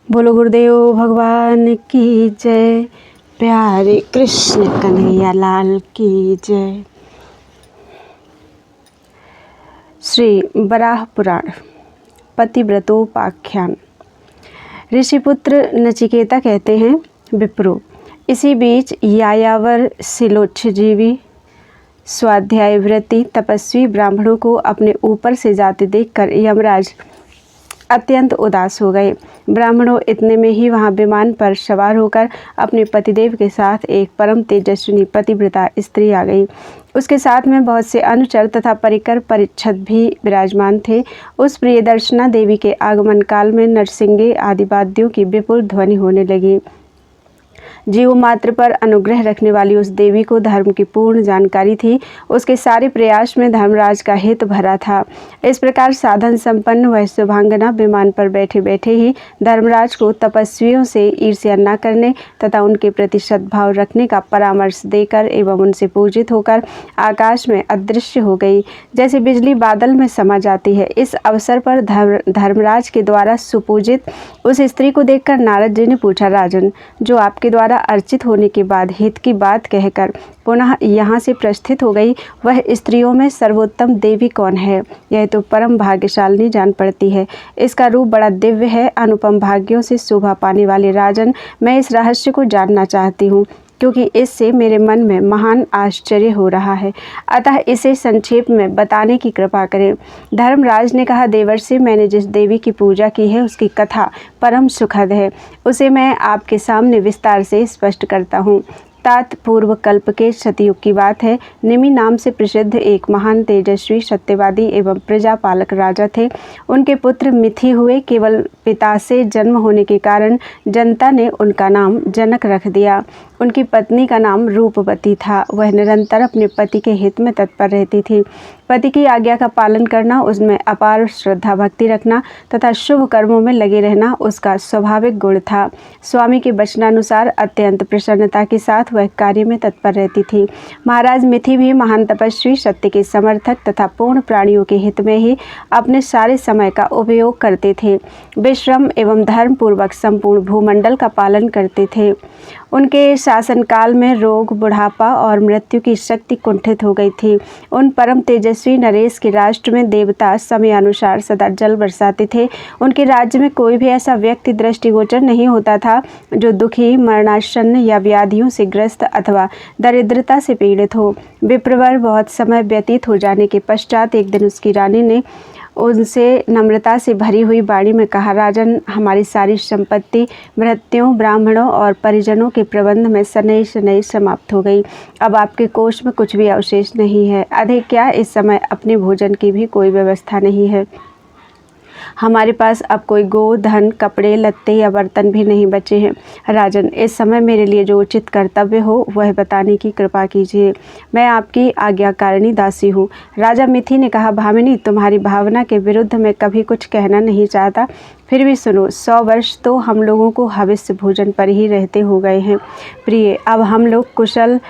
बोलो गुरुदेव भगवान की जय। प्यारे कृष्ण कन्हैया लाल की जय। श्री वराह पुराण पतिव्रतोपाख्यान। ऋषिपुत्र नचिकेता कहते हैं, विप्रो, इसी बीच यायावर शिलोच्छजीवी स्वाध्याय व्रती तपस्वी ब्राह्मणों को अपने ऊपर से जाते देखकर यमराज अत्यंत उदास हो गए। ब्राह्मणों इतने में ही वहां विमान पर सवार होकर अपने पतिदेव के साथ एक परम तेजस्विनी पतिव्रता स्त्री आ गई। उसके साथ में बहुत से अनुचर तथा परिकर परिच्छद भी विराजमान थे। उस प्रियदर्शना देवी के आगमन काल में नरसिंगे आदि वाद्यों की विपुल ध्वनि होने लगी। जीव मात्र पर अनुग्रह रखने वाली उस देवी को धर्म की पूर्ण जानकारी थी। उसके सारे प्रयास में धर्मराज का हित भरा था। इस प्रकार साधन संपन्न वह शुभांगना विमान पर बैठे बैठे ही धर्मराज को तपस्वियों से ईर्ष्या न करने तथा उनके प्रति सद्भाव रखने का परामर्श देकर एवं उनसे पूजित होकर आकाश में अदृश्य हो गई, जैसे बिजली बादल में समा जाती है। इस अवसर पर धर्मराज के द्वारा सुपूजित उस स्त्री को देखकर नारद जी ने पूछा, राजन, जो आपके द्वारा अर्चित होने के बाद हित की बात कहकर पुनः यहाँ से प्रस्थित हो गई, वह स्त्रियों में सर्वोत्तम देवी कौन है? यह तो परम भाग्यशालिनी जान पड़ती है। इसका रूप बड़ा दिव्य है। अनुपम भाग्यों से शोभा पाने वाले राजन, मैं इस रहस्य को जानना चाहती हूँ, क्योंकि इससे मेरे मन में महान आश्चर्य हो रहा है। अतः इसे संक्षेप में बताने की कृपा करें। धर्मराज ने कहा, देवर्षि, मैंने जिस देवी की पूजा की है उसकी कथा परम सुखद है। उसे मैं आपके सामने विस्तार से स्पष्ट करता हूँ। तात पूर्व कल्प के सतयुग की बात है। निमि नाम से प्रसिद्ध एक महान तेजस्वी सत्यवादी एवं प्रजापालक राजा थे। उनके पुत्र मिथि हुए। केवल पिता से जन्म होने के कारण जनता ने उनका नाम जनक रख दिया। उनकी पत्नी का नाम रूपवती था। वह निरंतर अपने पति के हित में तत्पर रहती थी। पति की आज्ञा का पालन करना, उसमें अपार श्रद्धा भक्ति रखना तथा शुभ कर्मों में लगे रहना उसका स्वाभाविक गुण था। स्वामी के वचनानुसार अत्यंत प्रसन्नता के साथ वह कार्य में तत्पर रहती थी। महाराज मिथि भी महान तपस्वी, सत्य के समर्थक तथा पूर्ण प्राणियों के हित में ही अपने सारे समय का उपयोग करते थे। वे श्रम एवं धर्म पूर्वक संपूर्ण भूमंडल का पालन करते थे। उनके शासनकाल में रोग, बुढ़ापा और मृत्यु की शक्ति कुंठित हो गई थी। उन परम तेजस्वी नरेश के राष्ट्र में देवता समयानुसार सदा जल बरसाते थे। उनके राज्य में कोई भी ऐसा व्यक्ति दृष्टिगोचर नहीं होता था जो दुखी, मरणासन्न या व्याधियों से ग्रस्त अथवा दरिद्रता से पीड़ित हो। विप्रवर बहुत समय व्यतीत हो जाने के पश्चात एक दिन उसकी रानी ने उनसे नम्रता से भरी हुई वाणी में कहा, राजन, हमारी सारी संपत्ति मृत्युओं, ब्राह्मणों और परिजनों के प्रबंध में सनई सनई समाप्त हो गई। अब आपके कोष में कुछ भी अवशेष नहीं है। अधिक क्या, इस समय अपने भोजन की भी कोई व्यवस्था नहीं है। हमारे पास अब कोई गो, धन, कपड़े लत्ते या बर्तन भी नहीं बचे हैं। राजन, इस समय मेरे लिए जो उचित कर्तव्य हो वह बताने की कृपा कीजिए। मैं आपकी आज्ञाकारिणी दासी हूँ। राजा मिथि ने कहा, भामिनी, तुम्हारी भावना के विरुद्ध मैं कभी कुछ कहना नहीं चाहता, फिर भी सुनो। 100 वर्ष तो हम लोगों को हविष्य भोजन पर ही रहते हो गए हैं। प्रिय, अब हम लोग कुशल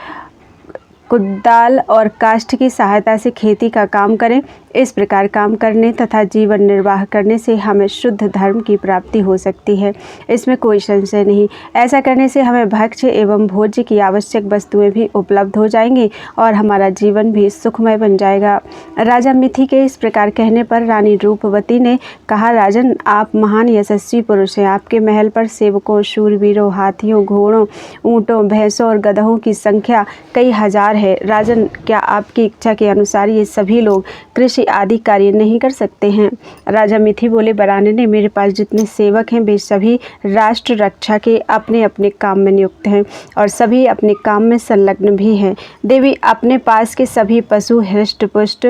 कुदाल और काष्ठ की सहायता से खेती का काम करें। इस प्रकार काम करने तथा जीवन निर्वाह करने से हमें शुद्ध धर्म की प्राप्ति हो सकती है, इसमें कोई संशय नहीं। ऐसा करने से हमें भक्ष्य एवं भोज्य की आवश्यक वस्तुएं भी उपलब्ध हो जाएंगी और हमारा जीवन भी सुखमय बन जाएगा। राजा मिथि के इस प्रकार कहने पर रानी रूपवती ने कहा, राजन, आप महान यशस्वी पुरुष हैं। आपके महल पर सेवकों, शूरवीरों, हाथियों, घोड़ों, ऊँटों, भैंसों और गधों की संख्या कई हजार है। राजन, क्या आपकी इच्छा के अनुसार ये सभी लोग कृषि आदि कार्य नहीं कर सकते हैं? राजा मिथि बोले, बरानने, मेरे पास जितने सेवक हैं वे सभी राष्ट्र रक्षा के अपने अपने काम में नियुक्त हैं और सभी अपने काम में संलग्न भी हैं। देवी, अपने पास के सभी पशु हृष्ट पुष्ट,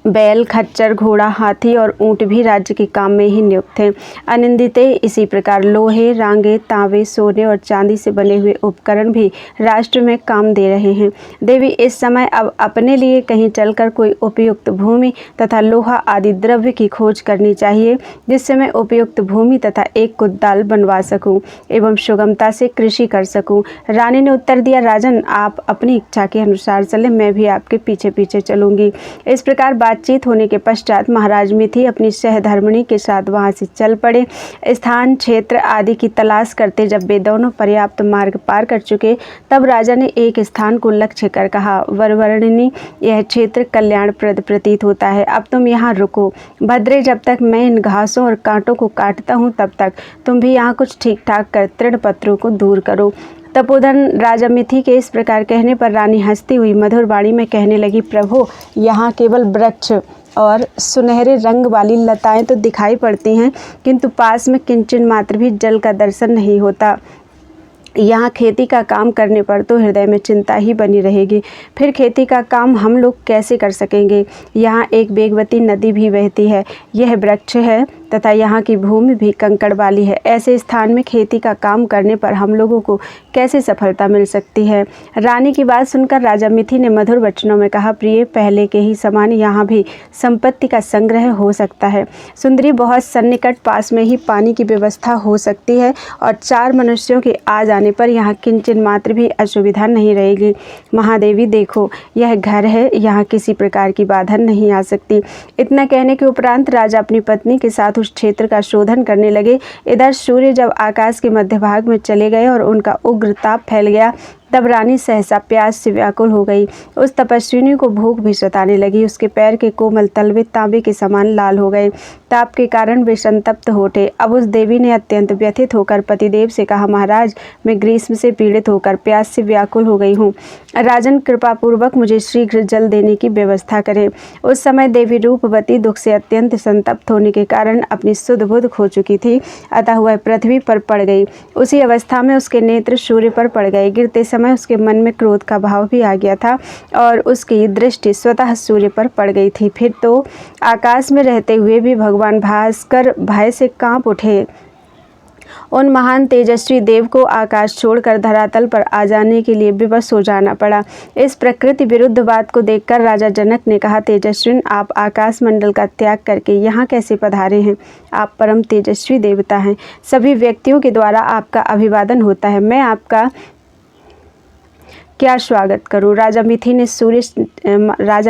बैल, खच्चर, घोड़ा, हाथी और ऊंट भी राज्य के काम में ही नियुक्त हैं। अनिंदिते, इसी प्रकार लोहे, रांगे, तांबे, सोने और चांदी से बने हुए उपकरण भी राष्ट्र में काम दे रहे हैं। देवी, इस समय अब अपने लिए कहीं चलकर कोई उपयुक्त भूमि तथा लोहा आदि द्रव्य की खोज करनी चाहिए, जिससे मैं उपयुक्त भूमि तथा एक कुदाल बनवा सकूं एवं सुगमता से कृषि कर सकूं। रानी ने उत्तर दिया, राजन, आप अपनी इच्छा के अनुसार चले, मैं भी आपके पीछे पीछे चलूंगी। इस प्रकार बातचीत होने के पश्चात महाराज मिथि अपनी सहधर्मिणी के साथ वहां से चल पड़े। स्थान, क्षेत्र आदि की तलाश करते जब वे दोनों पर्याप्त मार्ग पार कर चुके, तब राजा ने एक स्थान को लक्ष्य कर कहा, वरवर्णिनी, यह क्षेत्र कल्याणप्रद प्रतीत होता है, अब तुम यहाँ रुको। भद्रे, जब तक मैं इन घासों और कांटों को काटता हूँ तब तक तुम भी यहाँ कुछ ठीक ठाक कर तृण पत्रों को दूर करो। तपोधन राजा मिथि के इस प्रकार कहने पर रानी हंसती हुई मधुर वाणी में कहने लगी, प्रभु, यहाँ केवल वृक्ष और सुनहरे रंग वाली लताएं तो दिखाई पड़ती हैं, किंतु पास में किंचन मात्र भी जल का दर्शन नहीं होता। यहाँ खेती का काम करने पर तो हृदय में चिंता ही बनी रहेगी, फिर खेती का काम हम लोग कैसे कर सकेंगे। यहाँ एक वेगवती नदी भी बहती है, यह वृक्ष है तथा यहाँ की भूमि भी कंकड़ वाली है। ऐसे स्थान में खेती का काम करने पर हम लोगों को कैसे सफलता मिल सकती है। रानी की बात सुनकर राजा मिथि ने मधुर वचनों में कहा, प्रिय, पहले के ही समान यहाँ भी संपत्ति का संग्रह हो सकता है। सुंदरी, बहुत सन्निकट पास में ही पानी की व्यवस्था हो सकती है और 4 मनुष्यों के आ जाने पर यहाँ किंचन मात्र भी असुविधा नहीं रहेगी। महादेवी, देखो, यह घर है, यहाँ किसी प्रकार की बाधा नहीं आ सकती। इतना कहने के उपरांत राजा अपनी पत्नी के साथ उस क्षेत्र का शोधन करने लगे। इधर सूर्य जब आकाश के मध्य भाग में चले गए और उनका उग्र ताप फैल गया, तब रानी सहसा प्यास से व्याकुल हो गई। उस तपस्विनी को भूख भी सताने लगी। उसके पैर के कोमल तलवे तांबे के समान लाल हो गए। ताप के कारण वे संतप्त हो उठे। अब उस देवी ने अत्यंत व्यथित होकर पतिदेव से कहा, महाराज, मैं ग्रीष्म से पीड़ित होकर प्यास से व्याकुल हो गई हूँ। राजन, कृपा पूर्वक मुझे शीघ्र जल देने की व्यवस्था करें। उस समय देवी रूपवती दुख से अत्यंत संतप्त होने के कारण अपनी सुध बुध खो चुकी थी, अतः वह पृथ्वी पर पड़ गई। उसी अवस्था में उसके नेत्र सूर्य पर पड़ गए। गिरते समय उसके मन में क्रोध का भाव भी आ गया था और उसकी दृष्टि स्वतः सूर्य पर पड़ गई थी। फिर तो आकाश में रहते हुए भी भगवान भास्कर भय से कांप उठे। उन महान तेजस्वी देव को आकाश छोड़कर धरातल पर आ जाने के लिए विवश हो जाना पड़ा। इस प्रकृति विरुद्ध बात को देखकर राजा जनक ने कहा, तेजस्विन, आप आकाश मंडल का त्याग करके यहाँ कैसे पधारे हैं। आप परम तेजस्वी देवता हैं, सभी व्यक्तियों के द्वारा आपका अभिवादन होता है, मैं आपका क्या स्वागत करूं। राजा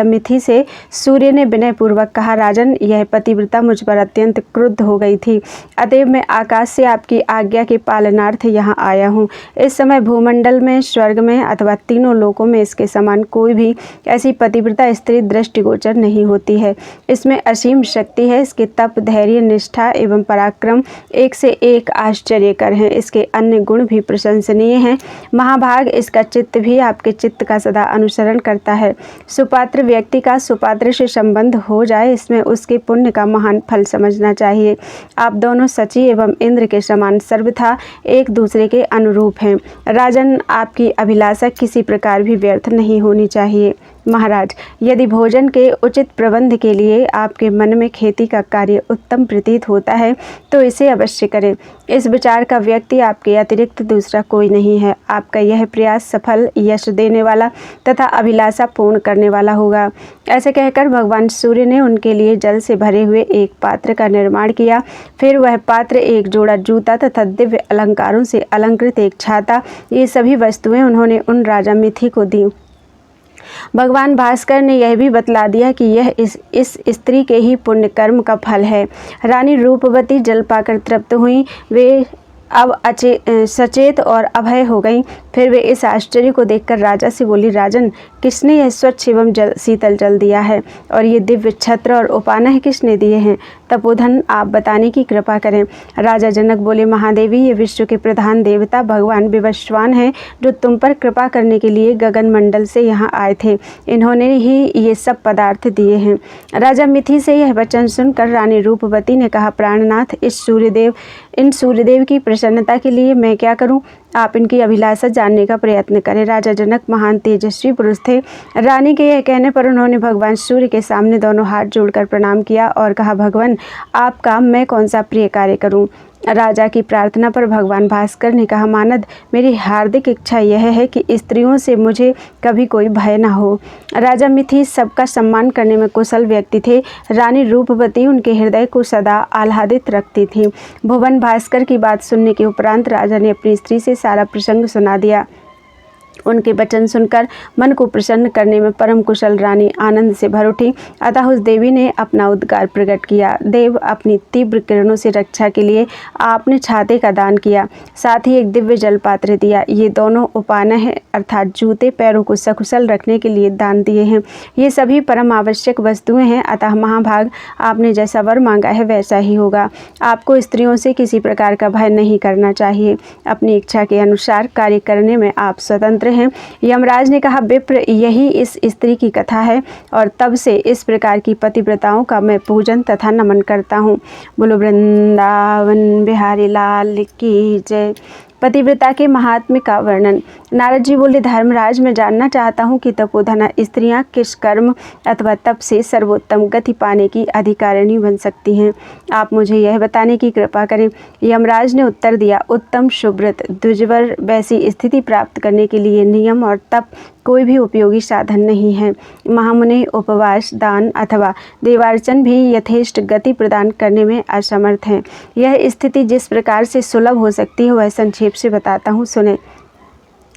मिथि से सूर्य ने विनय पूर्वक कहा, राजन, यह पतिव्रता मुझ पर अत्यंत क्रुद्ध हो गई थी, अतएव मैं आकाश से आपकी आज्ञा के पालनार्थ यहाँ आया हूँ। इस समय भूमंडल में, स्वर्ग में अथवा तीनों लोकों में इसके समान कोई भी ऐसी पतिव्रता स्त्री दृष्टिगोचर नहीं होती है। इसमें असीम शक्ति है, इसके तप, धैर्य, निष्ठा एवं पराक्रम एक से एक आश्चर्यकर हैं। इसके अन्य गुण भी प्रशंसनीय हैं। महाभाग, इसका चित्त भी आपके चित्त का सदा अनुसरण करता है। सुपात्र व्यक्ति का सुपात्र से संबंध हो जाए, इसमें उसके पुण्य का महान फल समझना चाहिए। आप दोनों सची एवं इंद्र के समान सर्वथा एक दूसरे के अनुरूप हैं। राजन, आपकी अभिलाषा किसी प्रकार भी व्यर्थ नहीं होनी चाहिए। महाराज, यदि भोजन के उचित प्रबंध के लिए आपके मन में खेती का कार्य उत्तम प्रतीत होता है तो इसे अवश्य करें। इस विचार का व्यक्ति आपके अतिरिक्त दूसरा कोई नहीं है। आपका यह प्रयास सफल, यश देने वाला तथा अभिलाषा पूर्ण करने वाला होगा। ऐसे कहकर भगवान सूर्य ने उनके लिए जल से भरे हुए एक पात्र का निर्माण किया। फिर वह पात्र, एक जोड़ा जूता तथा दिव्य अलंकारों से अलंकृत एक छाता, ये सभी वस्तुएं उन्होंने उन राजा मिथि को दी। भगवान भास्कर ने यह भी बतला दिया कि यह इस स्त्री के ही पुण्य कर्म का फल है। रानी रूपवती जल पाकर तृप्त हुई। वे अब सचेत और अभय हो गई। फिर वे इस आश्चर्य को देखकर राजा से बोली, राजन, किसने यह स्वच्छ एवं शीतल जल दिया है और ये दिव्य छत्र और उपानह किसने दिए हैं। तपोधन, आप बताने की कृपा करें। राजा जनक बोले, महादेवी, ये विश्व के प्रधान देवता भगवान विवस्वान हैं, जो तुम पर कृपा करने के लिए गगन मंडल से यहाँ आए थे। इन्होंने ही ये सब पदार्थ दिए हैं। राजा मिथि से यह वचन सुनकर रानी रूपवती ने कहा, प्राणनाथ, इन सूर्यदेव की प्रसन्नता के लिए मैं क्या करूं? आप इनकी अभिलाषा जानने का प्रयत्न करें। राजा जनक महान तेजस्वी पुरुष थे। रानी के यह कहने पर उन्होंने भगवान सूर्य के सामने दोनों हाथ जोड़कर प्रणाम किया और कहा, भगवान, आपका मैं कौन सा प्रिय कार्य करूं। राजा की प्रार्थना पर भगवान भास्कर ने कहा, मानद, मेरी हार्दिक इच्छा यह है कि स्त्रियों से मुझे कभी कोई भय न हो। राजा मिथि सबका सम्मान करने में कुशल व्यक्ति थे। रानी रूपवती उनके हृदय को सदा आह्लादित रखती थी। भुवन भास्कर की बात सुनने के उपरांत राजा ने अपनी स्त्री से सारा प्रसंग सुना दिया। उनके वचन सुनकर मन को प्रसन्न करने में परम कुशल रानी आनंद से भर उठी। अतः उस देवी ने अपना उद्गार प्रकट किया। देव अपनी तीव्र किरणों से रक्षा के लिए आपने छाते का दान किया, साथ ही एक दिव्य जल पात्र दिया। ये दोनों उपाय हैं, अर्थात जूते पैरों को सकुशल रखने के लिए दान दिए हैं। ये सभी परम आवश्यक वस्तुएं हैं। अतः महाभाग, आपने जैसा वर मांगा है वैसा ही होगा। आपको स्त्रियों से किसी प्रकार का भय नहीं करना चाहिए। अपनी इच्छा के अनुसार कार्य करने में आप स्वतंत्र हैं। यमराज ने कहा, विप्र, यही इस स्त्री की कथा है और तब से इस प्रकार की पतिव्रताओं का मैं पूजन तथा नमन करता हूँ। बोलो वृंदावन बिहारी लाल की जय। पतिव्रता के महात्म्य का वर्णन। नारद जी बोले, धर्मराज, मैं जानना चाहता हूँ कि तपोधना स्त्रियाँ किस कर्म अथवा तप से सर्वोत्तम गति पाने की अधिकारिणी बन सकती हैं। आप मुझे यह बताने की कृपा करें। यमराज ने उत्तर दिया, उत्तम सुव्रत द्विजवर, वैसी स्थिति प्राप्त करने के लिए नियम और तप कोई भी उपयोगी साधन नहीं है। महामुनि उपवास, दान अथवा देवार्चन भी यथेष्ट गति प्रदान करने में असमर्थ हैं। यह स्थिति जिस प्रकार से सुलभ हो सकती है वह संक्षेप से बताता हूँ, सुने।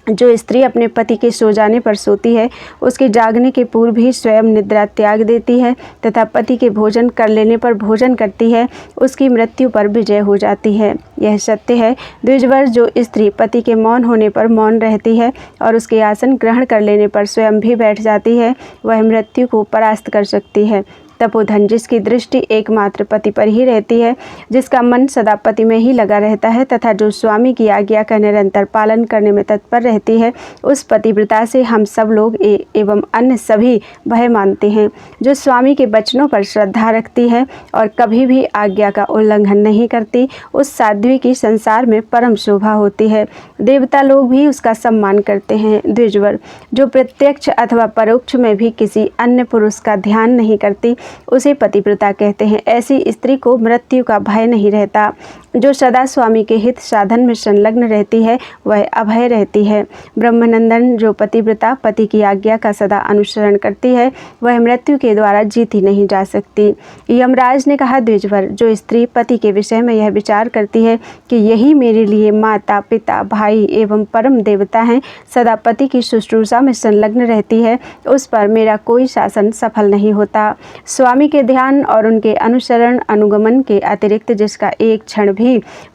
जो स्त्री अपने पति के सो जाने पर सोती है, उसके जागने के पूर्व ही स्वयं निद्रा त्याग देती है तथा पति के भोजन कर लेने पर भोजन करती है, उसकी मृत्यु पर विजय हो जाती है। यह सत्य है। द्विजवर, जो स्त्री पति के मौन होने पर मौन रहती है और उसके आसन ग्रहण कर लेने पर स्वयं भी बैठ जाती है, वह मृत्यु को परास्त कर सकती है। तपोधन, जिसकी दृष्टि एकमात्र पति पर ही रहती है, जिसका मन सदा पति में ही लगा रहता है तथा जो स्वामी की आज्ञा का निरंतर पालन करने में तत्पर रहती है, उस पतिव्रता से हम सब लोग एवं अन्य सभी भय मानते हैं। जो स्वामी के वचनों पर श्रद्धा रखती है और कभी भी आज्ञा का उल्लंघन नहीं करती, उस साध्वी की संसार में परम शोभा होती है। देवता लोग भी उसका सम्मान करते हैं। द्विजवर, जो प्रत्यक्ष अथवा परोक्ष में भी किसी अन्य पुरुष का ध्यान नहीं करती, उसे पतिव्रता कहते हैं। ऐसी स्त्री को मृत्यु का भय नहीं रहता। जो सदा स्वामी के हित साधन में संलग्न रहती है, वह अभय रहती है। ब्रह्मनंदन, जो पतिव्रता पति की आज्ञा का सदा अनुसरण करती है, वह मृत्यु के द्वारा जीती नहीं जा सकती। यमराज ने कहा, द्विजवर, जो स्त्री पति के विषय में यह विचार करती है कि यही मेरे लिए माता, पिता, भाई एवं परम देवता हैं, सदा पति की शुश्रूषा में संलग्न रहती है, उस पर मेरा कोई शासन सफल नहीं होता। स्वामी के ध्यान और उनके अनुसरण अनुगमन के अतिरिक्त जिसका एक क्षण भी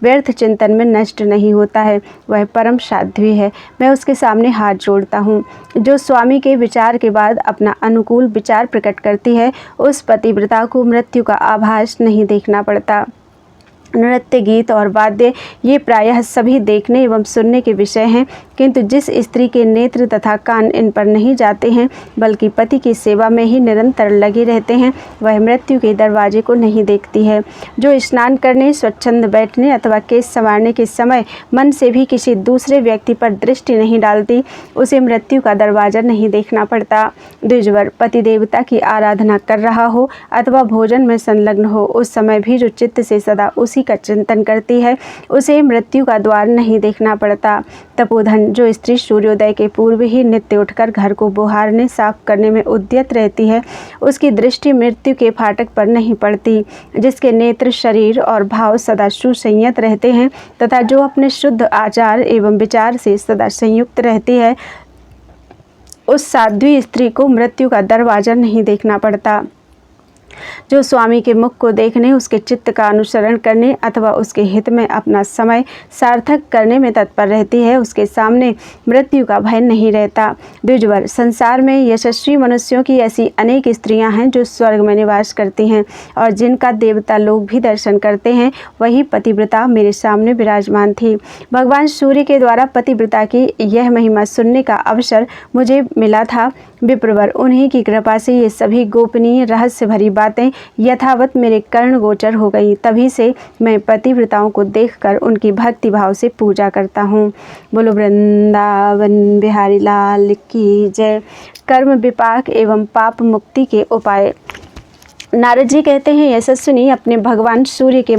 व्यर्थ चिंतन में नष्ट नहीं होता है, वह परम साध्वी है। मैं उसके सामने हाथ जोड़ता हूँ। जो स्वामी के विचार के बाद अपना अनुकूल विचार प्रकट करती है, उस पतिव्रता को मृत्यु का आभास नहीं देखना पड़ता। नृत्य, गीत और वाद्य ये प्रायः सभी देखने एवं सुनने के विषय हैं, किंतु जिस स्त्री के नेत्र तथा कान इन पर नहीं जाते हैं बल्कि पति की सेवा में ही निरंतर लगे रहते हैं, वह मृत्यु के दरवाजे को नहीं देखती है। जो स्नान करने, स्वच्छंद बैठने अथवा केस संवारने के समय मन से भी किसी दूसरे व्यक्ति पर दृष्टि नहीं डालती, उसे मृत्यु का दरवाजा नहीं देखना पड़ता। द्विजवर, पति देवता की आराधना कर रहा हो अथवा भोजन में संलग्न हो, उस समय भी जो चित्त से सदा उसी का चिंतन करती है, उसे मृत्यु का द्वार नहीं देखना पड़ता। तपोधन, जो स्त्री सूर्योदय के पूर्व ही नित्य उठकर घर को बुहारने साफ करने में उद्यत रहती है, उसकी दृष्टि मृत्यु के फाटक पर नहीं पड़ती। जिसके नेत्र, शरीर और भाव सदा सुसंयत रहते हैं तथा जो अपने शुद्ध आचार एवं विचार से सदा संयुक्त रहती है, उस साध्वी स्त्री को मृत्यु का दरवाजा नहीं देखना पड़ता। जो स्वामी के मुख को देखने, उसके चित्त का अनुसरण करने अथवा उसके हित में अपना समय सार्थक करने में तत्पर रहती है, उसके सामने मृत्यु का भय नहीं रहता। द्विजवर, संसार में यशस्वी मनुष्यों की ऐसी अनेक स्त्रियां हैं जो स्वर्ग में निवास करती हैं और जिनका देवता लोग भी दर्शन करते हैं, वही पतिव्रता मेरे सामने विराजमान थी। भगवान सूर्य के द्वारा पतिव्रता की यह महिमा सुनने का अवसर मुझे मिला था। विप्रवर, उन्हीं की कृपा से ये सभी गोपनीय रहस्य भरी बातें यथावत मेरे कर्ण गोचर हो गई। तभी से मैं पतिव्रताओं को देखकर उनकी भक्ति भाव से पूजा करता हूँ। बोलो वृंदावन बिहारी लाल की जय। कर्म विपाक एवं पाप मुक्ति के उपाय। नारद जी कहते हैं, यशस्विनी, आपने भगवान सूर्य के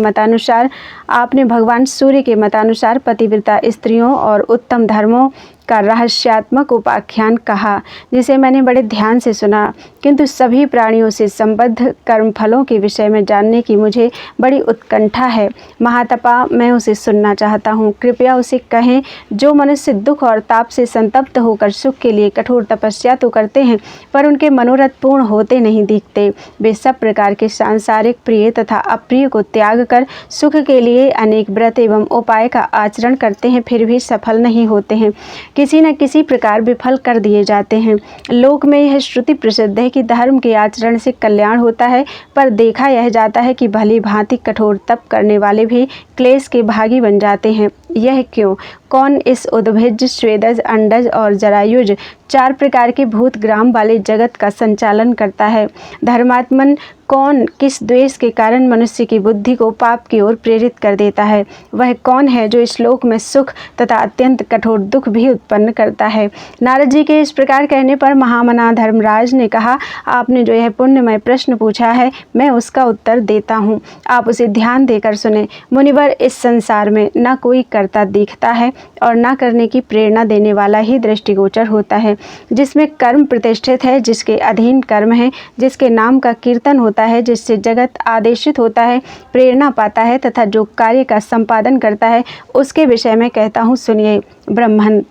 मतानुसार पतिव्रता स्त्रियों और उत्तम धर्मों का रहस्यात्मक उपाख्यान कहा, जिसे मैंने बड़े ध्यान से सुना, किंतु सभी प्राणियों से संबद्ध कर्मफलों के विषय में जानने की मुझे बड़ी उत्कंठा है। महातपा, मैं उसे सुनना चाहता हूँ। कृपया उसे कहें। जो मनुष्य दुख और ताप से संतप्त होकर सुख के लिए कठोर तपस्या तो करते हैं, पर उनके मनोरथ पूर्ण होते नहीं दिखते, वे सब प्रकार के सांसारिक प्रिय तथा अप्रिय को त्याग कर सुख के लिए अनेक व्रत एवं उपाय का आचरण करते हैं, फिर भी सफल नहीं होते हैं, किसी न किसी प्रकार विफल कर दिए जाते हैं। लोक में यह श्रुति प्रसिद्ध है कि धर्म के आचरण से कल्याण होता है, पर देखा यह जाता है कि भली भांति कठोर तप करने वाले भी क्लेश के भागी बन जाते हैं। यह क्यों? कौन इस उद्भिज, स्वेदज, अंडज और जरायुज 4 प्रकार के भूत ग्राम वाले जगत का संचालन करता है? धर्मात्मन, कौन किस द्वेष के कारण मनुष्य की बुद्धि को पाप की ओर प्रेरित कर देता है? वह कौन है जो इस लोक में सुख तथा अत्यंत कठोर दुख भी उत्पन्न करता है? नारद जी के इस प्रकार कहने पर महामना धर्मराज ने कहा, आपने जो यह पुण्यमय प्रश्न पूछा है, मैं उसका उत्तर देता हूँ, आप उसे ध्यान देकर सुने। मुनिवर, इस संसार में न कोई कर्ता दिखता है और न करने की प्रेरणा देने वाला ही दृष्टिगोचर होता है। जिसमें कर्म प्रतिष्ठित है, जिसके अधीन कर्म है, जिसके नाम का कीर्तन होता है, जिससे जगत आदेशित होता है, प्रेरणा पाता है तथा जो कार्य का संपादन करता है, उसके विषय में कहता हूँ, सुनिए। ब्रह्मन,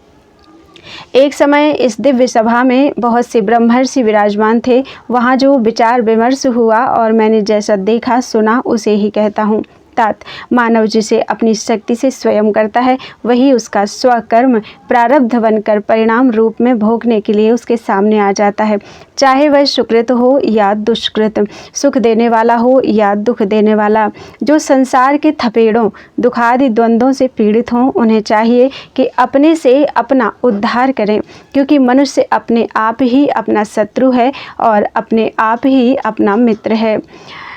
एक समय इस दिव्य सभा में बहुत से ब्रह्मर्षि विराजमान थे। वहाँ जो विचार विमर्श हुआ और मैंने जैसा देखा सुना उसे ही कहता हूँ। मानव जिसे अपनी शक्ति से स्वयं करता है, वही उसका स्वकर्म प्रारब्ध बनकर परिणाम रूप में भोगने के लिए उसके सामने आ जाता है, चाहे वह सुकृत हो या दुष्कृत, सुख देने वाला हो या दुख देने वाला। जो संसार के थपेड़ों, दुखादि द्वंद्वों से पीड़ित हों, उन्हें चाहिए कि अपने से अपना उद्धार करें, क्योंकि मनुष्य अपने आप ही अपना शत्रु है और अपने आप ही अपना मित्र है।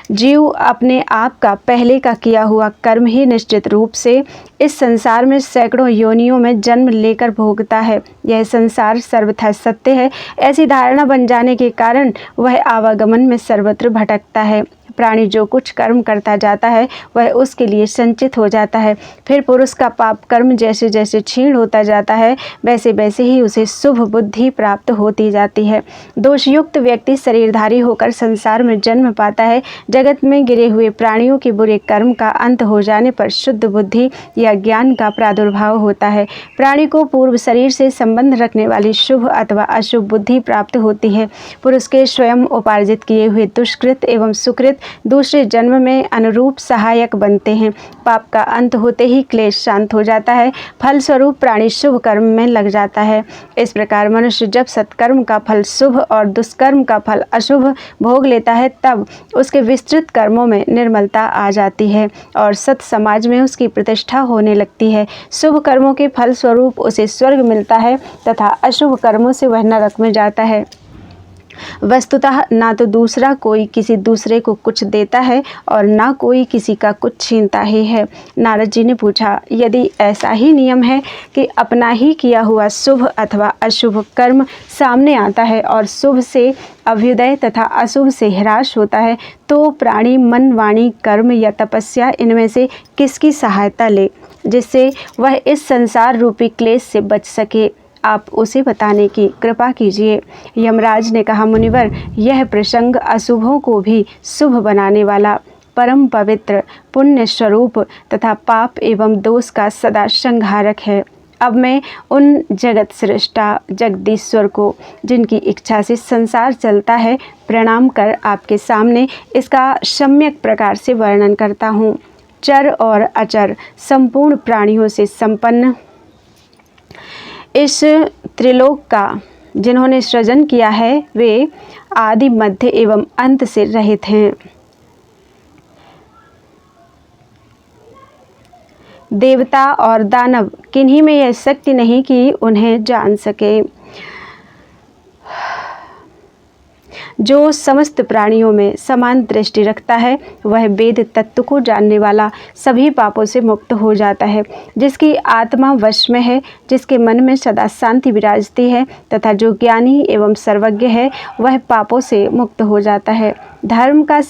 जीव अपने आप का पहले का किया हुआ कर्म ही निश्चित रूप से इस संसार में सैकड़ों योनियों में जन्म लेकर भोगता है। यह संसार सर्वथा सत्य है, ऐसी धारणा बन जाने के कारण वह आवागमन में सर्वत्र भटकता है। प्राणी जो कुछ कर्म करता जाता है, वह उसके लिए संचित हो जाता है। फिर पुरुष का पाप कर्म जैसे जैसे क्षीण होता जाता है, वैसे वैसे ही उसे शुभ बुद्धि प्राप्त होती जाती है। दोषयुक्त व्यक्ति शरीरधारी होकर संसार में जन्म पाता है। जगत में गिरे हुए प्राणियों के बुरे कर्म का अंत हो जाने पर शुद्ध बुद्धि या ज्ञान का प्रादुर्भाव होता है। प्राणी को पूर्व शरीर से संबंध रखने वाली शुभ अथवा अशुभ बुद्धि प्राप्त होती है। पुरुष के स्वयं उपार्जित किए हुए दुष्कृत एवं सुकृत दूसरे जन्म में अनुरूप सहायक बनते हैं। पाप का अंत होते ही क्लेश शांत हो जाता है, फलस्वरूप प्राणी शुभ कर्म में लग जाता है। इस प्रकार मनुष्य जब सत्कर्म का फल शुभ और दुष्कर्म का फल अशुभ भोग लेता है, तब उसके विस्तृत कर्मों में निर्मलता आ जाती है और सत समाज में उसकी प्रतिष्ठा होने लगती है। शुभ कर्मों के फल स्वरूप उसे स्वर्ग मिलता है तथा अशुभ कर्मों से वह नरक में जाता है। वस्तुतः ना तो दूसरा कोई किसी दूसरे को कुछ देता है और ना कोई किसी का कुछ छीनता ही है। नारद जी ने पूछा, यदि ऐसा ही नियम है कि अपना ही किया हुआ शुभ अथवा अशुभ कर्म सामने आता है और शुभ से अभ्युदय तथा अशुभ से ह्रास होता है, तो प्राणी मन, वाणी, कर्म या तपस्या इनमें से किसकी सहायता ले, जिससे वह इस संसार रूपी क्लेश से बच सके? आप उसे बताने की कृपा कीजिए। यमराज ने कहा, मुनिवर, यह प्रसंग अशुभों को भी शुभ बनाने वाला, परम पवित्र, पुण्य स्वरूप तथा पाप एवं दोष का सदा संहारक है। अब मैं उन जगत सृष्टा जगदीश्वर को, जिनकी इच्छा से संसार चलता है, प्रणाम कर आपके सामने इसका सम्यक प्रकार से वर्णन करता हूँ। चर और अचर संपूर्ण प्राणियों से संपन्न इस त्रिलोक का जिन्होंने सृजन किया है, वे आदि, मध्य एवं अंत से रहित हैं। देवता और दानव किन्हीं में यह शक्ति नहीं कि उन्हें जान सके। जो समस्त प्राणियों में समान दृष्टि रखता है, वह वेद तत्व को जानने वाला सभी पापों से मुक्त हो जाता है। जिसकी आत्मा वश में है, जिसके मन में सदा शांति विराजती है तथा जो ज्ञानी एवं सर्वज्ञ है, वह पापों से मुक्त हो जाता है। धर्म का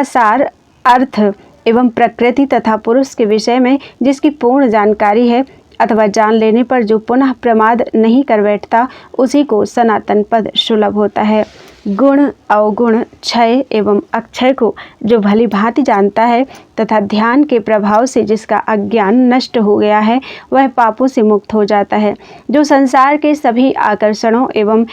सार अर्थ एवं प्रकृति तथा पुरुष के विषय में जिसकी पूर्ण जानकारी है, अथवा जान लेने पर जो पुनः प्रमाद नहीं कर बैठता उसी को सनातन पद सुलभ होता है। गुण, अवगुण, क्षय एवं अक्षय को जो भली भांति जानता है तथा ध्यान के प्रभाव से जिसका अज्ञान नष्ट हो गया है, वह पापों से मुक्त हो जाता है। जो संसार के सभी आकर्षणों एवं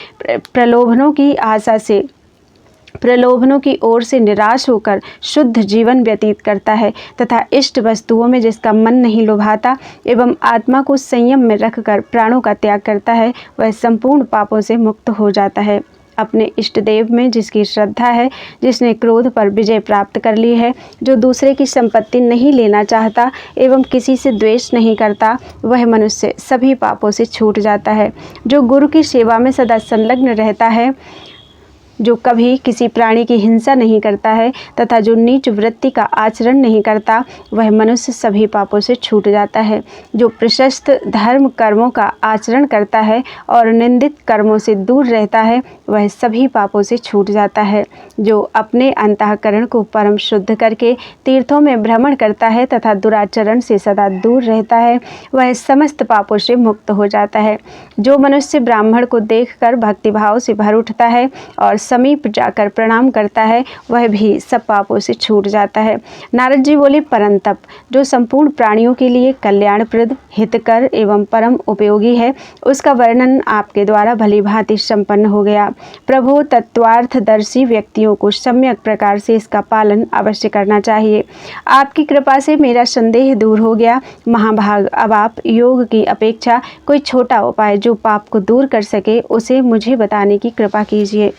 प्रलोभनों की ओर से निराश होकर शुद्ध जीवन व्यतीत करता है तथा इष्ट वस्तुओं में जिसका मन नहीं लुभाता एवं आत्मा को संयम में रखकर प्राणों का त्याग करता है, वह संपूर्ण पापों से मुक्त हो जाता है। अपने इष्ट देव में जिसकी श्रद्धा है, जिसने क्रोध पर विजय प्राप्त कर ली है, जो दूसरे की संपत्ति नहीं लेना चाहता एवं किसी से द्वेष नहीं करता, वह मनुष्य सभी पापों से छूट जाता है। जो गुरु की सेवा में सदा संलग्न रहता है, जो कभी किसी प्राणी की हिंसा नहीं करता है तथा जो नीच वृत्ति का आचरण नहीं करता, वह मनुष्य सभी पापों से छूट जाता है। जो प्रशस्त धर्म कर्मों का आचरण करता है और निंदित कर्मों से दूर रहता है, वह सभी पापों से छूट जाता है। जो अपने अंतःकरण को परम शुद्ध करके तीर्थों में भ्रमण करता है तथा दुराचरण से सदा दूर रहता है, वह समस्त पापों से मुक्त हो जाता है। जो मनुष्य ब्राह्मण को देखकर भक्तिभाव से भर उठता है और समीप जाकर प्रणाम करता है, वह भी सब पापों से छूट जाता है। नारद जी बोले, परंतप जो संपूर्ण प्राणियों के लिए कल्याणप्रद, हितकर एवं परम उपयोगी है, उसका वर्णन आपके द्वारा भली भांति संपन्न हो गया। प्रभु, तत्वार्थदर्शी व्यक्तियों को सम्यक प्रकार से इसका पालन अवश्य करना चाहिए। आपकी कृपा से मेरा संदेह दूर हो गया। महाभाग, अब आप योग की अपेक्षा कोई छोटा उपाय जो पाप को दूर कर सके, उसे मुझे बताने की कृपा कीजिए,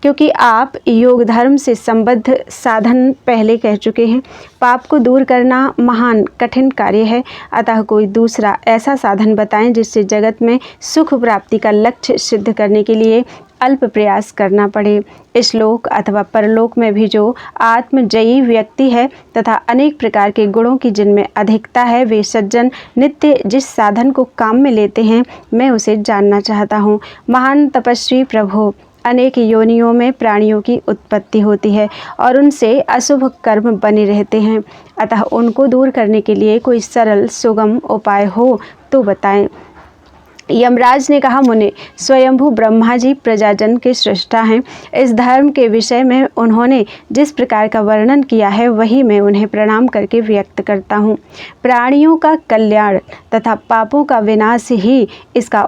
क्योंकि आप योग धर्म से संबद्ध साधन पहले कह चुके हैं। पाप को दूर करना महान कठिन कार्य है, अतः कोई दूसरा ऐसा साधन बताएं जिससे जगत में सुख प्राप्ति का लक्ष्य सिद्ध करने के लिए अल्प प्रयास करना पड़े। इस लोक अथवा परलोक में भी जो आत्मजयी व्यक्ति है तथा अनेक प्रकार के गुणों की जिनमें अधिकता है, वे सज्जन नित्य जिस साधन को काम में लेते हैं, मैं उसे जानना चाहता हूँ। महान तपस्वी प्रभु, अनेक योनियों में प्राणियों की उत्पत्ति होती है और उनसे अशुभ कर्म बने रहते हैं, अतः उनको दूर करने के लिए कोई सरल सुगम उपाय हो तो बताएं। यमराज ने कहा, मुने, स्वयंभू ब्रह्मा जी प्रजाजन के सृष्टा हैं। इस धर्म के विषय में उन्होंने जिस प्रकार का वर्णन किया है, वही मैं उन्हें प्रणाम करके व्यक्त करता हूँ। प्राणियों का कल्याण तथा पापों का विनाश ही इसका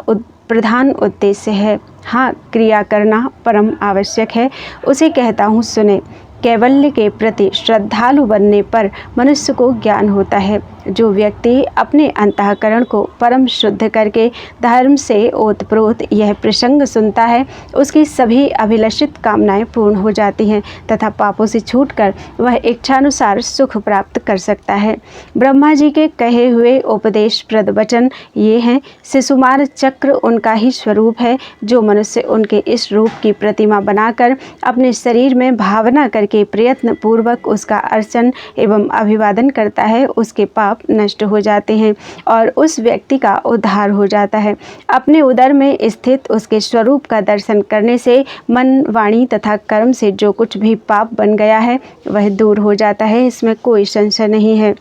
प्रधान उद्देश्य है। हाँ, क्रिया करना परम आवश्यक है, उसे कहता हूँ सुने। कैवल्य के प्रति श्रद्धालु बनने पर मनुष्य को ज्ञान होता है। जो व्यक्ति अपने अंतःकरण को परम शुद्ध करके धर्म से ओतप्रोत यह प्रसंग सुनता है, उसकी सभी अभिलषित कामनाएं पूर्ण हो जाती हैं तथा पापों से छूटकर वह इच्छानुसार सुख प्राप्त कर सकता है। ब्रह्मा जी के कहे हुए उपदेशप्रद वचन ये हैं। शिशुमार चक्र उनका ही स्वरूप है। जो मनुष्य उनके इस रूप की प्रतिमा बनाकर अपने शरीर में भावना करके प्रयत्न पूर्वक उसका अर्चन एवं अभिवादन करता है, उसके पाप नष्ट हो जाते हैं और उस व्यक्ति का उद्धार हो जाता है। अपने उदर में स्थित उसके स्वरूप का दर्शन करने से मन, वाणी तथा कर्म से जो कुछ भी पाप बन गया है, वह दूर हो जाता है, इसमें कोई संशय नहीं है।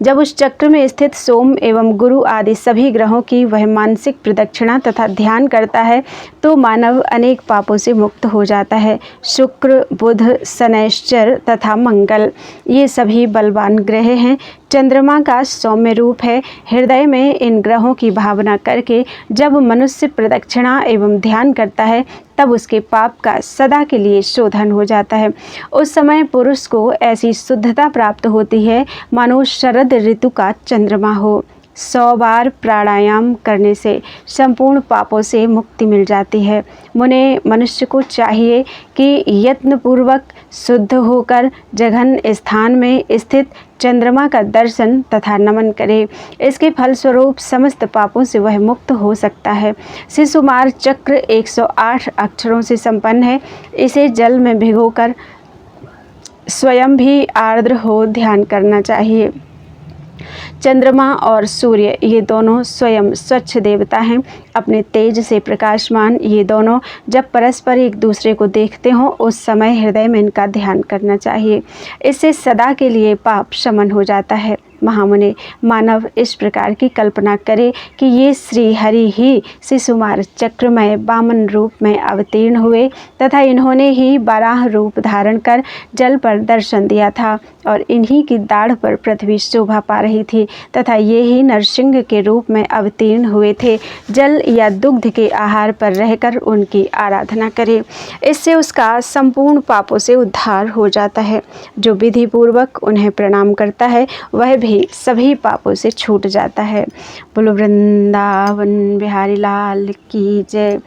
जब उस चक्र में स्थित सोम एवं गुरु आदि सभी ग्रहों की वह मानसिक प्रदक्षिणा तथा ध्यान करता है, तो मानव अनेक पापों से मुक्त हो जाता है। शुक्र, बुध, शनैश्चर तथा मंगल ये सभी बलवान ग्रह हैं। चंद्रमा का सौम्य रूप है। हृदय में इन ग्रहों की भावना करके जब मनुष्य प्रदक्षिणा एवं ध्यान करता है, तब उसके पाप का सदा के लिए शोधन हो जाता है। उस समय पुरुष को ऐसी शुद्धता प्राप्त होती है मानो शरद ऋतु का चंद्रमा हो। 100 बार प्राणायाम करने से संपूर्ण पापों से मुक्ति मिल जाती है। मुने, मनुष्य को चाहिए कि यत्नपूर्वक शुद्ध होकर जघन स्थान में स्थित चंद्रमा का दर्शन तथा नमन करे। इसके फलस्वरूप समस्त पापों से वह मुक्त हो सकता है। शिशुमार चक्र 108 अक्षरों से संपन्न है। इसे जल में भिगोकर स्वयं भी आर्द्र हो ध्यान करना चाहिए। चंद्रमा और सूर्य ये दोनों स्वयं स्वच्छ देवता हैं। अपने तेज से प्रकाशमान ये दोनों जब परस्पर एक दूसरे को देखते हों, उस समय हृदय में इनका ध्यान करना चाहिए। इससे सदा के लिए पाप शमन हो जाता है। महामुने, मानव इस प्रकार की कल्पना करे कि ये श्री हरि ही शिशुमार चक्रमय वामन रूप में अवतीर्ण हुए तथा इन्होंने ही बारह रूप धारण कर जल पर दर्शन दिया था और इन्हीं की दाढ़ पर पृथ्वी शोभा पा रही थी तथा ये ही नरसिंह के रूप में अवतीर्ण हुए थे। जल या दुग्ध के आहार पर रहकर उनकी आराधना करे, इससे उसका संपूर्ण पापों से उद्धार हो जाता है। जो विधि पूर्वक उन्हें प्रणाम करता है वह भी सभी पापों से छूट जाता है। बोलो वृंदावन बिहारी लाल की जय।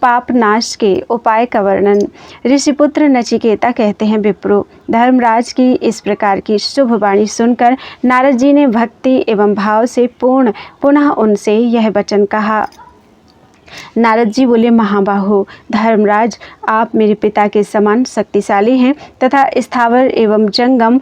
पाप नाश के उपाय का वर्णन। ऋषिपुत्र नचिकेता कहते हैं, विप्रो, धर्मराज की इस प्रकार की शुभ वाणी सुनकर नारद जी ने भक्ति एवं भाव से पूर्ण पुनः उनसे यह वचन कहा। नारद जी बोले, महाबाहो धर्मराज, आप मेरे पिता के समान शक्तिशाली हैं तथा स्थावर एवं जंगम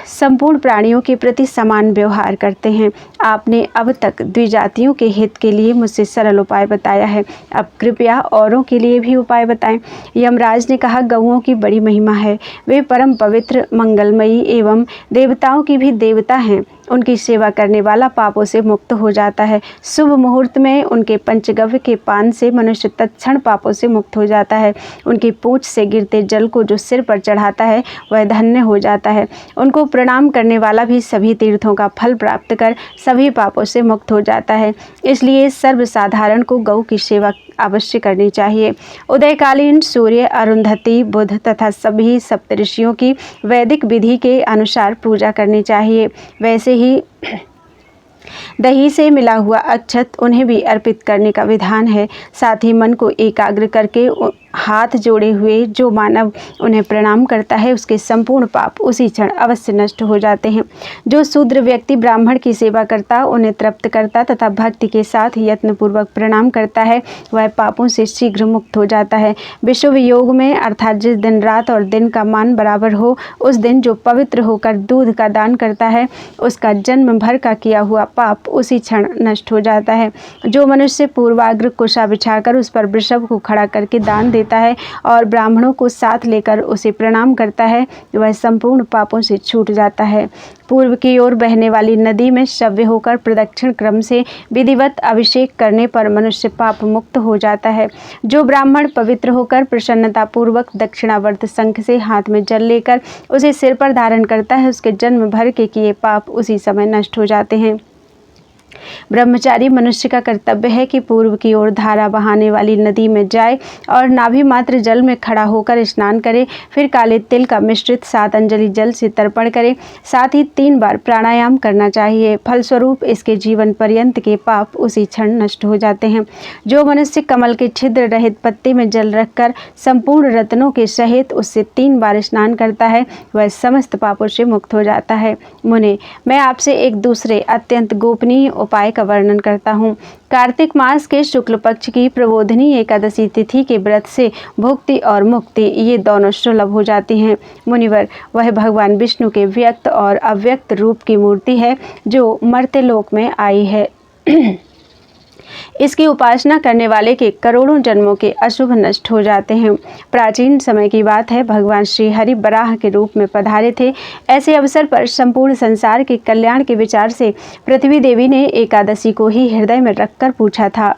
संपूर्ण प्राणियों के प्रति समान व्यवहार करते हैं। आपने अब तक द्विजातियों के हित के लिए मुझसे सरल उपाय बताया है, अब कृपया औरों के लिए भी उपाय बताएं। यमराज ने कहा, गौओं की बड़ी महिमा है, वे परम पवित्र, मंगलमयी एवं देवताओं की भी देवता हैं। उनकी सेवा करने वाला पापों से मुक्त हो जाता है। शुभ मुहूर्त में उनके पंचगव्य के पान से मनुष्य तत्क्षण पापों से मुक्त हो जाता है। उनकी पूंछ से गिरते जल को जो सिर पर चढ़ाता है वह धन्य हो जाता है। उनको प्रणाम करने वाला भी सभी तीर्थों का फल प्राप्त कर सभी पापों से मुक्त हो जाता है। इसलिए सर्वसाधारण को गौ की सेवा अवश्य करनी चाहिए। उदयकालीन सूर्य, अरुंधति, बुध तथा सभी सप्तऋषियों की वैदिक विधि के अनुसार पूजा करनी चाहिए। वैसे ही दही से मिला हुआ अक्षत उन्हें भी अर्पित करने का विधान है। साथ ही मन को एकाग्र करके हाथ जोड़े हुए जो मानव उन्हें प्रणाम करता है उसके संपूर्ण पाप उसी क्षण अवश्य नष्ट हो जाते हैं। जो शूद्र व्यक्ति ब्राह्मण की सेवा करता, उन्हें तृप्त करता तथा भक्ति के साथ यत्नपूर्वक प्रणाम करता है वह पापों से शीघ्र मुक्त हो जाता है। विषुव योग में अर्थात जिस दिन रात और दिन का मान बराबर हो उस दिन जो पवित्र होकर दूध का दान करता है उसका जन्म भर का किया हुआ पाप उसी क्षण नष्ट हो जाता है। जो मनुष्य पूर्वाग्र कुशा बिछाकर उस पर वृषभ को खड़ा करके दान देता है और ब्राह्मणों को साथ लेकर उसे प्रणाम करता है वह संपूर्ण पापों से छूट जाता है। पूर्व की ओर बहने वाली नदी में शव्य होकर प्रदक्षिण क्रम से विधिवत अभिषेक करने पर मनुष्य पाप मुक्त हो जाता है। जो ब्राह्मण पवित्र होकर प्रसन्नता पूर्वक दक्षिणावर्त शंख से हाथ में जल लेकर उसे सिर पर धारण करता है उसके जन्म भर के किए पाप उसी समय नष्ट हो जाते हैं। ब्रह्मचारी मनुष्य का कर्तव्य है कि पूर्व की ओर धारा बहाने वाली नदी में जाए और नाभि मात्र जल में खड़ा होकर स्नान करे, फिर काले तिल का मिश्रित 7 अंजलि जल से तर्पण करे। साथ ही 3 बार प्राणायाम करना चाहिए। फलस्वरूप इसके जीवन पर्यंत के पाप उसी क्षण नष्ट हो जाते हैं। जो मनुष्य कमल के छिद्र रहित पत्ते में जल रखकर संपूर्ण रत्नों के सहित उससे 3 बार स्नान करता है वह समस्त पापों से मुक्त हो जाता है। मुने, मैं आपसे एक दूसरे अत्यंत गोपनीय उपाय का वर्णन करता हूँ। कार्तिक मास के शुक्ल पक्ष की प्रबोधिनी एकादशी तिथि के व्रत से भुक्ति और मुक्ति ये दोनों सुलभ हो जाती हैं। मुनिवर, वह भगवान विष्णु के व्यक्त और अव्यक्त रूप की मूर्ति है जो मर्त्य लोक में आई है। इसकी उपासना करने वाले के करोड़ों जन्मों के अशुभ नष्ट हो जाते हैं। प्राचीन समय की बात है, भगवान श्री हरि बराह के रूप में पधारे थे। ऐसे अवसर पर संपूर्ण संसार के कल्याण के विचार से पृथ्वी देवी ने एकादशी को ही हृदय में रखकर पूछा था।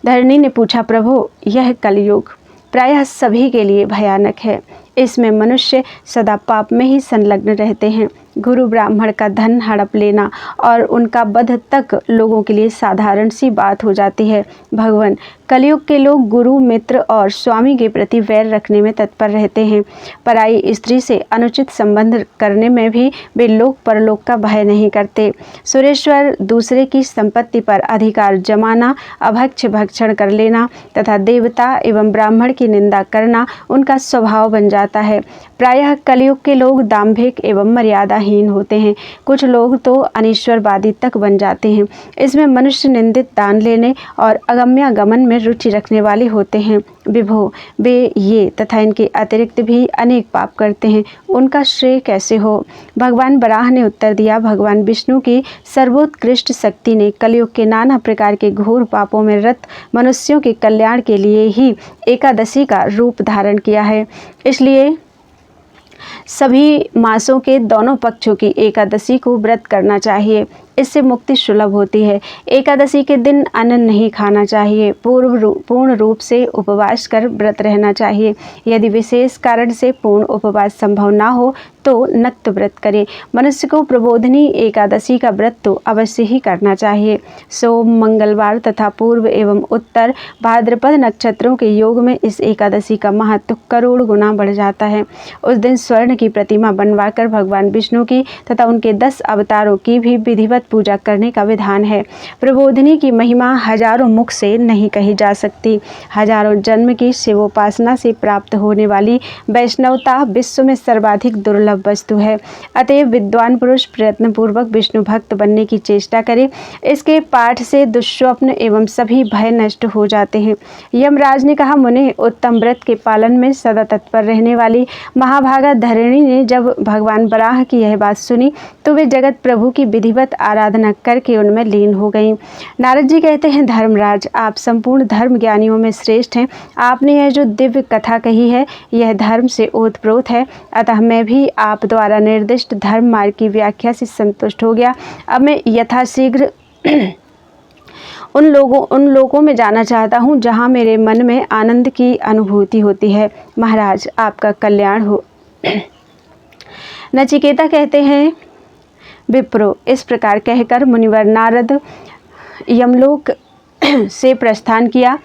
धरणी ने पूछा, प्रभु, यह कलयुग प्रायः सभी के लिए भयानक है। इसमें मनुष्य सदा पाप में ही संलग्न रहते हैं। गुरु ब्राह्मण का धन हड़प लेना और उनका वध तक लोगों के लिए साधारण सी बात हो जाती है। भगवान, कलयुग के लोग गुरु, मित्र और स्वामी के प्रति वैर रखने में तत्पर रहते हैं। पराई स्त्री से अनुचित संबंध करने में भी वे लोक परलोक का भय नहीं करते। सुरेश्वर दूसरे की संपत्ति पर अधिकार जमाना, अभक्ष भक्षण कर लेना तथा देवता एवं ब्राह्मण की निंदा करना उनका स्वभाव बन जाता है। प्रायः कलयुग के लोग दाम्भिक एवं मर्यादाहीन होते हैं। कुछ लोग तो अनीश्वरवादी तक बन जाते हैं। इसमें मनुष्य निंदित दान लेने और अगम्यागमन में रुचि रखने वाले होते हैं। विभो, वे ये तथा इनके अतिरिक्त भी अनेक पाप करते हैं, उनका श्रेय कैसे हो? भगवान बराह ने उत्तर दिया, भगवान विष्णु की सर्वोत्कृष्ट शक्ति ने कलयुग के नाना प्रकार के घोर पापों में रत मनुष्यों के कल्याण के लिए ही एकादशी का रूप धारण किया है। इसलिए सभी मासों के दोनों पक्षों की एकादशी को व्रत करना चाहिए, इससे मुक्ति सुलभ होती है। एकादशी के दिन अन्न नहीं खाना चाहिए। पूर्ण रूप से उपवास कर व्रत रहना चाहिए। यदि विशेष कारण से पूर्ण उपवास संभव ना हो तो नक्त व्रत करें। मनुष्य को प्रबोधिनी एकादशी का व्रत तो अवश्य ही करना चाहिए। सोम, मंगलवार तथा पूर्व एवं उत्तर भाद्रपद नक्षत्रों के योग में इस एकादशी का महत्व करोड़ गुना बढ़ जाता है। उस दिन स्वर्ण की प्रतिमा बनवाकर भगवान विष्णु की तथा उनके 10 अवतारों की भी विधिवत पूजा करने का विधान है। प्रबोधिनी की महिमा हजारों मुख से नहीं कही जा सकती। हजारों जन्म की शिवोपासना से प्राप्त होने वाली वैष्णवता विश्व में सर्वाधिक दुर्लभ वस्तु है। अतएव विद्वान पुरुष प्रयत्नपूर्वक विष्णु भक्त बनने की चेष्टा करे। इसके पाठ से दुष्स्वप्न एवं सभी भय नष्ट हो जाते हैं। यमराज ने कहा, मुने, उत्तम व्रत के पालन में सदा तत्पर रहने वाली महाभागा धरणी ने जब भगवान बराह की यह बात सुनी तो वे जगत प्रभु की विधिवत आराधना करके उनमें लीन हो गईं। नारद जी कहते हैं, धर्मराज, आप संपूर्ण धर्म ज्ञानियों में श्रेष्ठ हैं। आपने यह जो दिव्य कथा कही है यह धर्म से ओतप्रोत है। अतः मैं भी आप द्वारा निर्दिष्ट धर्म मार्ग की व्याख्या से संतुष्ट हो गया। अब मैं यथाशीघ्र उन लोगों में जाना चाहता हूँ जहाँ मेरे मन में आनंद की अनुभूति होती है। महाराज, आपका कल्याण हो। नचिकेता कहते हैं, विप्रो, इस प्रकार कहकर मुनिवर नारद यमलोक से प्रस्थान किया।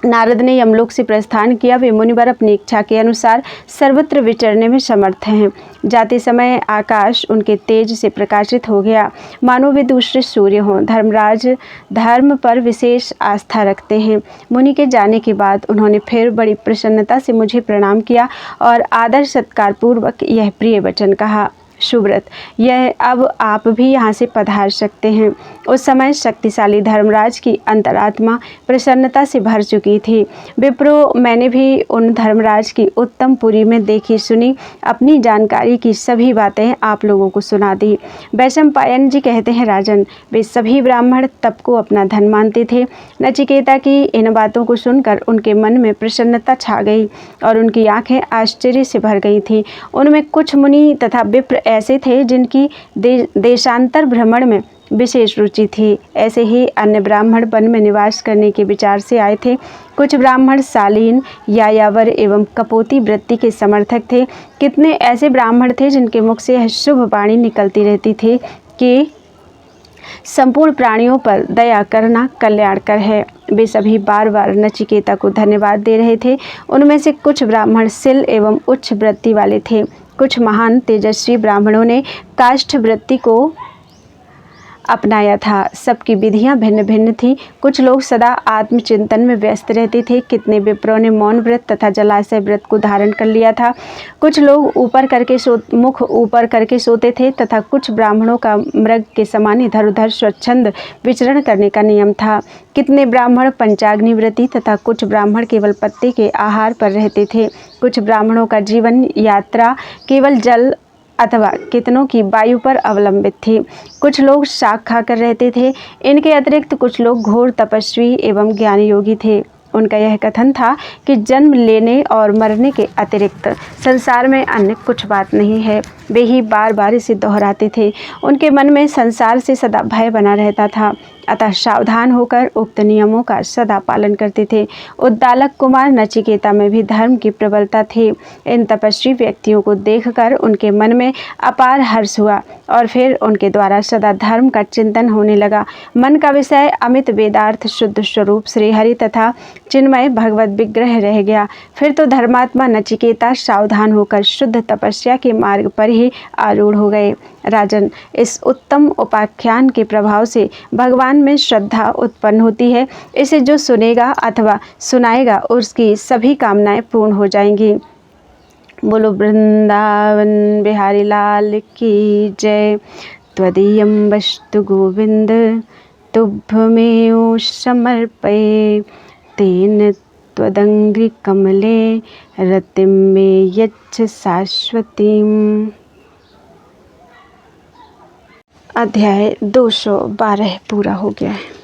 नारद ने यमलोक से प्रस्थान किया। वे मुनिवर अपनी इच्छा के अनुसार सर्वत्र विचरने में समर्थ हैं। जाते समय आकाश उनके तेज से प्रकाशित हो गया, मानो वे दूसरे सूर्य हों। धर्मराज धर्म पर विशेष आस्था रखते हैं। मुनि के जाने के बाद उन्होंने फिर बड़ी प्रसन्नता से मुझे प्रणाम किया और आदर सत्कार पूर्वक यह प्रिय वचन कहा, सुव्रत, यह अब आप भी यहाँ से पधार सकते हैं। उस समय शक्तिशाली धर्मराज की अंतरात्मा प्रसन्नता से भर चुकी थी। विप्रो, मैंने भी उन धर्मराज की उत्तम पुरी में देखी सुनी अपनी जानकारी की सभी बातें आप लोगों को सुना दी। वैशंपायन जी कहते हैं, राजन, वे सभी ब्राह्मण तप को अपना धन मानते थे। नचिकेता की इन बातों को सुनकर उनके मन में प्रसन्नता छा गई और उनकी आंखें आश्चर्य से भर गई थीं। उनमें कुछ मुनि तथा विप्र ऐसे थे जिनकी देशांतर भ्रमण में विशेष रुचि थी। ऐसे ही अन्य ब्राह्मण वन में निवास करने के विचार से आए थे। कुछ ब्राह्मण शालीन, यायावर एवं कपोती वृत्ति के समर्थक थे। कितने ऐसे ब्राह्मण थे जिनके मुख से यह शुभ वाणी निकलती रहती थी कि संपूर्ण प्राणियों पर दया करना कल्याणकर है। वे सभी बार बार नचिकेता को धन्यवाद दे रहे थे। उनमें से कुछ ब्राह्मण शील एवं उच्च वृत्ति वाले थे। कुछ महान तेजस्वी ब्राह्मणों ने काष्ठ वृत्ति को अपनाया था। सबकी विधियां भिन्न भिन्न थीं। कुछ लोग सदा आत्मचिंतन में व्यस्त रहते थे। कितने विप्रों ने मौन व्रत तथा जलाशय व्रत को धारण कर लिया था। कुछ लोग मुख ऊपर करके सोते थे तथा कुछ ब्राह्मणों का मृग के समान इधर उधर स्वच्छंद विचरण करने का नियम था। कितने ब्राह्मण पंचाग्नि व्रती तथा कुछ ब्राह्मण केवल पत्ते के आहार पर रहते थे। कुछ ब्राह्मणों का जीवन यात्रा केवल जल अथवा कितनों की वायु पर अवलंबित थी। कुछ लोग शाक खाकर रहते थे। इनके अतिरिक्त कुछ लोग घोर तपस्वी एवं ज्ञानी योगी थे। उनका यह कथन था कि जन्म लेने और मरने के अतिरिक्त संसार में अन्य कुछ बात नहीं है। वे ही बार बार इसे दोहराते थे। उनके मन में संसार से सदा भय बना रहता था, अतः सावधान होकर उक्त नियमों का सदा पालन करते थे। उद्दालक कुमार नचिकेता में भी धर्म की प्रबलता थी। इन तपस्वी व्यक्तियों को देखकर उनके मन में अपार हर्ष हुआ और फिर उनके द्वारा सदा धर्म का चिंतन होने लगा। मन का विषय अमित वेदार्थ शुद्ध स्वरूप श्रीहरि तथा चिन्मय भगवत विग्रह रह गया। फिर तो धर्मात्मा नचिकेता सावधान होकर शुद्ध तपस्या के मार्ग पर ही आरूढ़ हो गए। राजन, इस उत्तम उपाख्यान के प्रभाव से भगवान में श्रद्धा उत्पन्न होती है। इसे जो सुनेगा अथवा सुनाएगा उसकी सभी कामनाएं पूर्ण हो जाएंगी। बोलो वृंदावन बिहारी लाल की जय। त्वदीयं वस्तु गोविंद तुभ्यमेव समर्पये, तेन त्वदंघ्रि कमले रतिं मे यच्छ शाश्वतीम्। अध्याय 212 पूरा हो गया है।